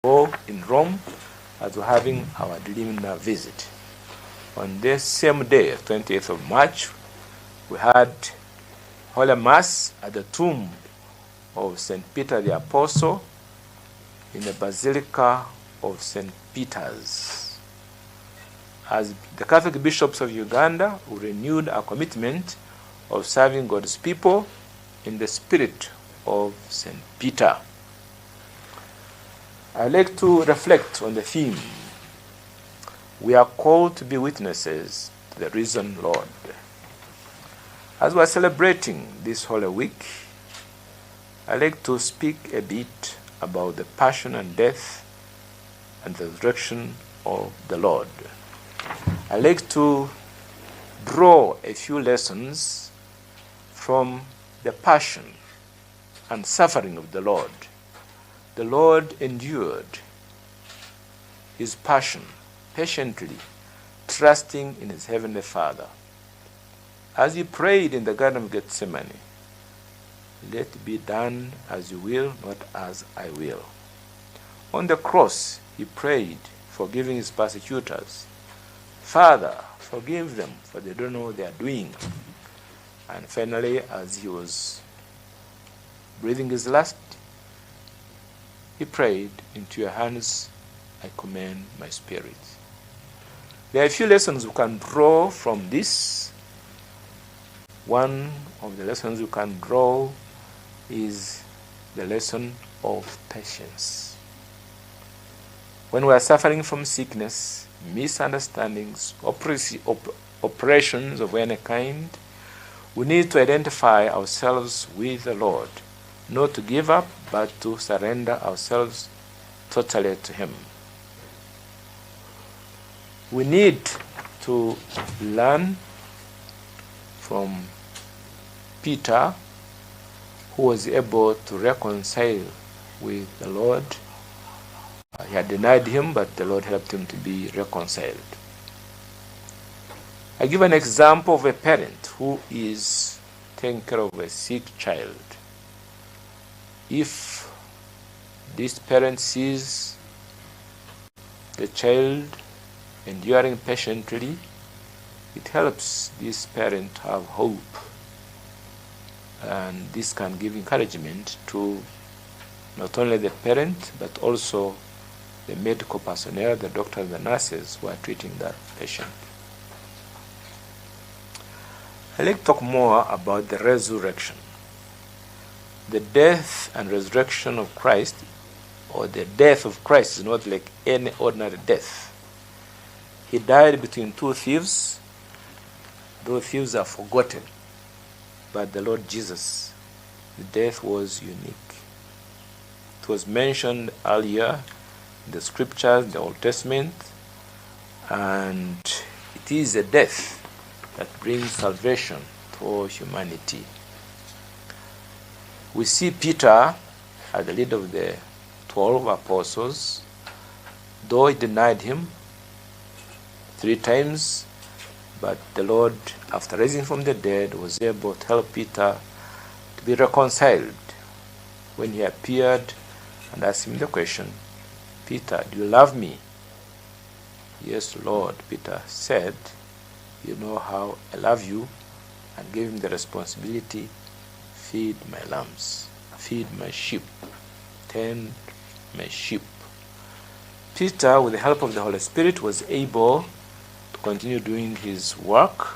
ago in Rome, as we're having our Dilimina visit. On this same day, 28th of March, we had Holy Mass at the tomb of St. Peter the Apostle in the Basilica of St. Peter's. As the Catholic bishops of Uganda, we renewed our commitment of serving God's people in the spirit of St. Peter. I'd like to reflect on the theme. We are called to be witnesses to the risen Lord. As we are celebrating this Holy Week, I'd like to speak a bit about the passion and death and the resurrection of the Lord. I'd like to draw a few lessons from the passion and suffering of the Lord. The Lord endured his passion patiently, trusting in his heavenly Father. As he prayed in the Garden of Gethsemane, "Let it be done as you will, not as I will." On the cross, he prayed, forgiving his persecutors. "Father, forgive them, for they don't know what they are doing." And finally, as he was breathing his last, he prayed, "Into your hands I commend my spirit." There are a few lessons we can draw from this. One of the lessons we can draw is the lesson of patience. When we are suffering from sickness, misunderstandings, oppressions of any kind, we need to identify ourselves with the Lord, not to give up, but to surrender ourselves totally to him. We need to learn from Peter, who was able to reconcile with the Lord. He had denied him, but the Lord helped him to be reconciled. I give an example of a parent who is taking care of a sick child. If this parent sees the child enduring patiently, it helps this parent have hope. And this can give encouragement to not only the parent, but also the medical personnel, the doctors, the nurses who are treating that patient. I'd like to talk more about the resurrection. The death and resurrection of Christ, or the death of Christ, is not like any ordinary death. He died between two thieves. Those thieves are forgotten. But the Lord Jesus, the death was unique. It was mentioned earlier in the scriptures, the Old Testament, and it is a death that brings salvation to all humanity. We see Peter as the leader of the 12 apostles. Though he denied him 3 times, but the Lord, after raising from the dead, was able to help Peter to be reconciled. When he appeared and asked him the question, "Peter, do you love me?" "Yes, Lord," Peter said. "You know how I love you," and gave him the responsibility: feed my lambs, feed my sheep, tend my sheep. Peter, with the help of the Holy Spirit, was able to continue doing his work.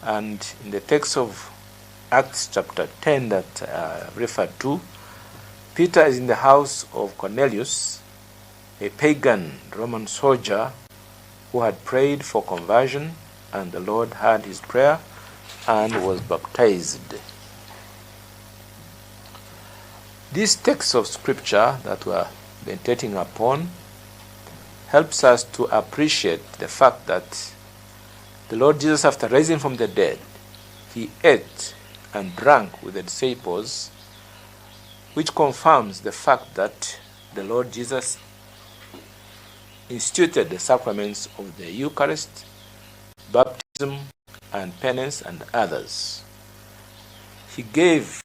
And in the text of Acts chapter 10 that I referred to, Peter is in the house of Cornelius, a pagan Roman soldier who had prayed for conversion, and the Lord heard his prayer and was baptized. This text of scripture that we are meditating upon helps us to appreciate the fact that the Lord Jesus, after rising from the dead, he ate and drank with the disciples, which confirms the fact that the Lord Jesus instituted the sacraments of the Eucharist, baptism, and penance, and others. He gave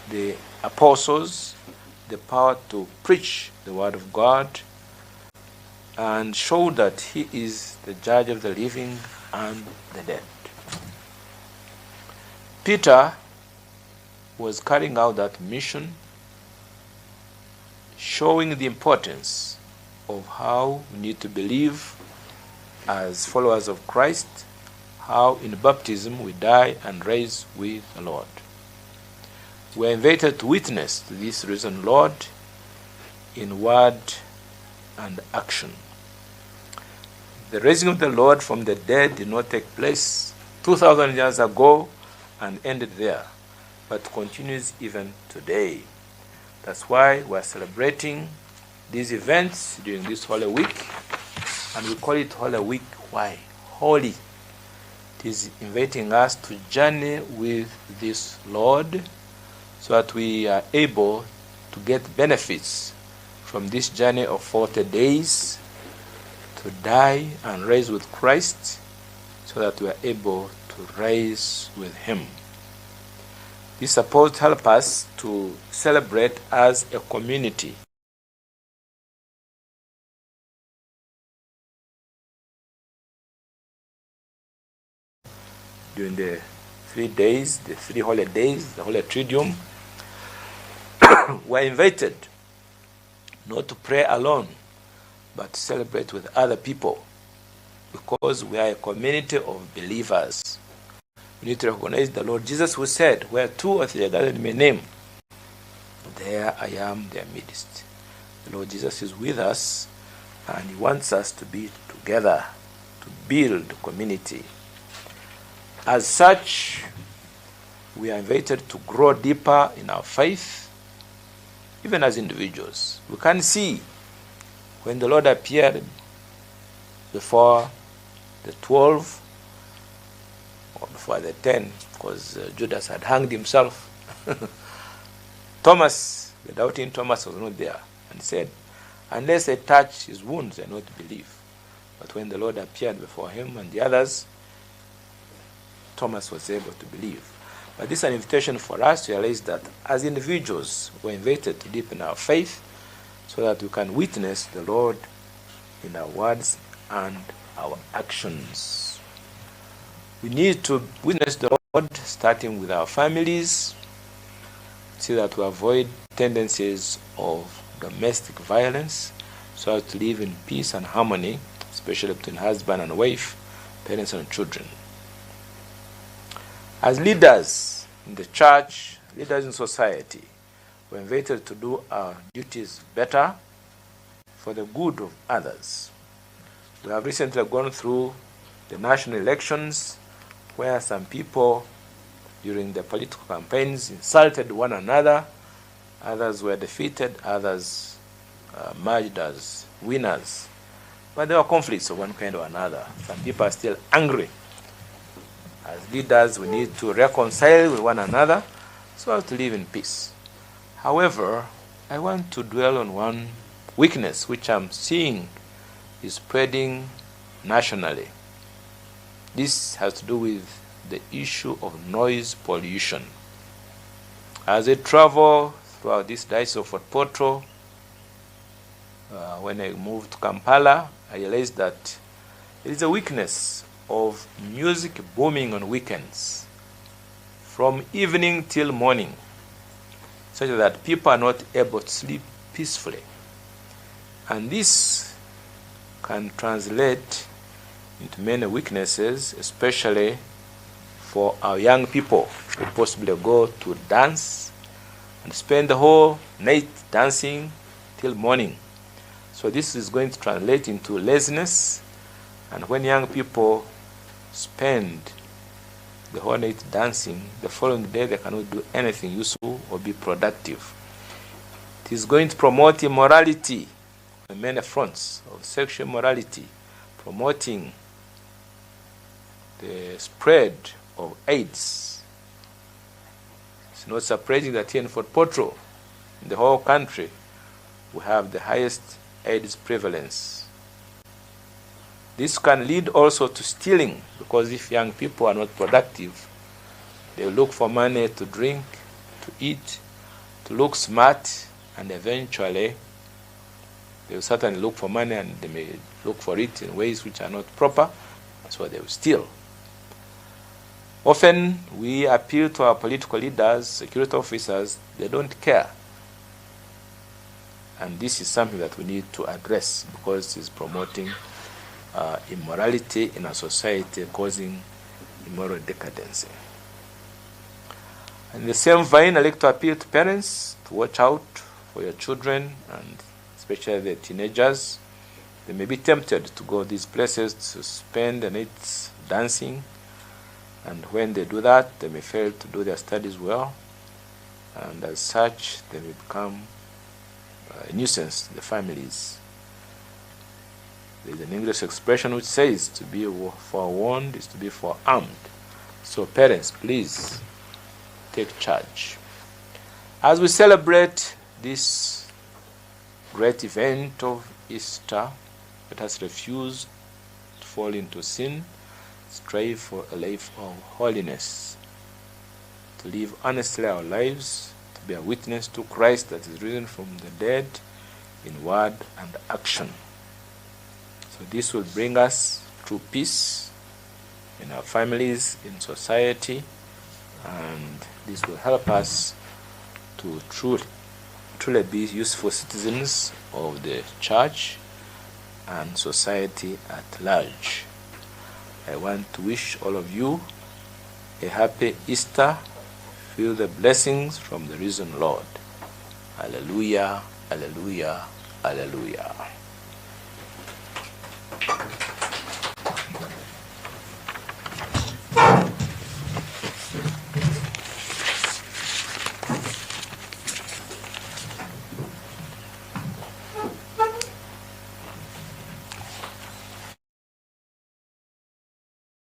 the apostles the power to preach the word of God and show that he is the judge of the living and the dead. Peter was carrying out that mission, showing the importance of how we need to believe as followers of Christ, how in baptism we die and rise with the Lord. We are invited to witness to this risen Lord in word and action. The raising of the Lord from the dead did not take place 2,000 years ago and ended there, but continues even today. That's why we are celebrating these events during this Holy Week, and we call it Holy Week. Why? Holy. It is inviting us to journey with this Lord so that we are able to get benefits from this journey of 40 days, to die and rise with Christ so that we are able to rise with him. This is supposed to help us to celebrate as a community. During the 3 days, the 3 holy days, the Holy Triduum, we are invited not to pray alone, but to celebrate with other people, because we are a community of believers. We need to recognize the Lord Jesus, who said, "Where 2 or 3 are gathered in my name, there I am in their midst." The Lord Jesus is with us, and he wants us to be together, to build community. As such, we are invited to grow deeper in our faith, even as individuals. We can see when the Lord appeared before the 12, or before the 10, because Judas had hanged himself. Thomas, the doubting Thomas, was not there, and said, "Unless I touch his wounds, I not believe." But when the Lord appeared before him and the others, Thomas was able to believe. But this is an invitation for us to realize that as individuals, we're invited to deepen our faith so that we can witness the Lord in our words and our actions. We need to witness the Lord starting with our families, so that we avoid tendencies of domestic violence, so as to live in peace and harmony, especially between husband and wife, parents and children. As leaders in the church, leaders in society, we're invited to do our duties better for the good of others. We have recently gone through the national elections, where some people during the political campaigns insulted one another. Others were defeated, others emerged as winners. But there were conflicts of one kind or another. Some people are still angry. As leaders, we need to reconcile with one another so as to live in peace. However, I want to dwell on one weakness which I'm seeing is spreading nationally. This has to do with the issue of noise pollution. As I travel throughout this diocese of Fort Portal, when I moved to Kampala, I realized that there is a weakness of music booming on weekends from evening till morning, such that people are not able to sleep peacefully. And this can translate into many weaknesses, especially for our young people who possibly go to dance and spend the whole night dancing till morning. So this is going to translate into laziness, and when young people spend the whole night dancing, the following day they cannot do anything useful or be productive. It is going to promote immorality on many fronts of sexual immorality, promoting the spread of AIDS. It's not surprising that here in Fort Portal, in the whole country, we have the highest AIDS prevalence. This can lead also to stealing, because if young people are not productive, they look for money to drink, to eat, to look smart, and eventually they will certainly look for money, and they may look for it in ways which are not proper, so they will steal. Often we appeal to our political leaders, security officers, they don't care. And this is something that we need to address, because it's promoting immorality in our society, causing immoral decadence. In the same vein, I like to appeal to parents to watch out for your children, and especially the teenagers. They may be tempted to go these places to spend the nights dancing, and when they do that, they may fail to do their studies well, and as such, they may become a nuisance to the families. There's an English expression which says to be forewarned is to be forearmed. So parents, please take charge. As we celebrate this great event of Easter, let us refuse to fall into sin, strive for a life of holiness, to live honestly our lives, to be a witness to Christ that is risen from the dead in word and action. So this will bring us true peace in our families, in society, and this will help us to truly be useful citizens of the church and society at large. I want to wish all of you a happy Easter. Feel the blessings from the risen Lord. Hallelujah, hallelujah, hallelujah.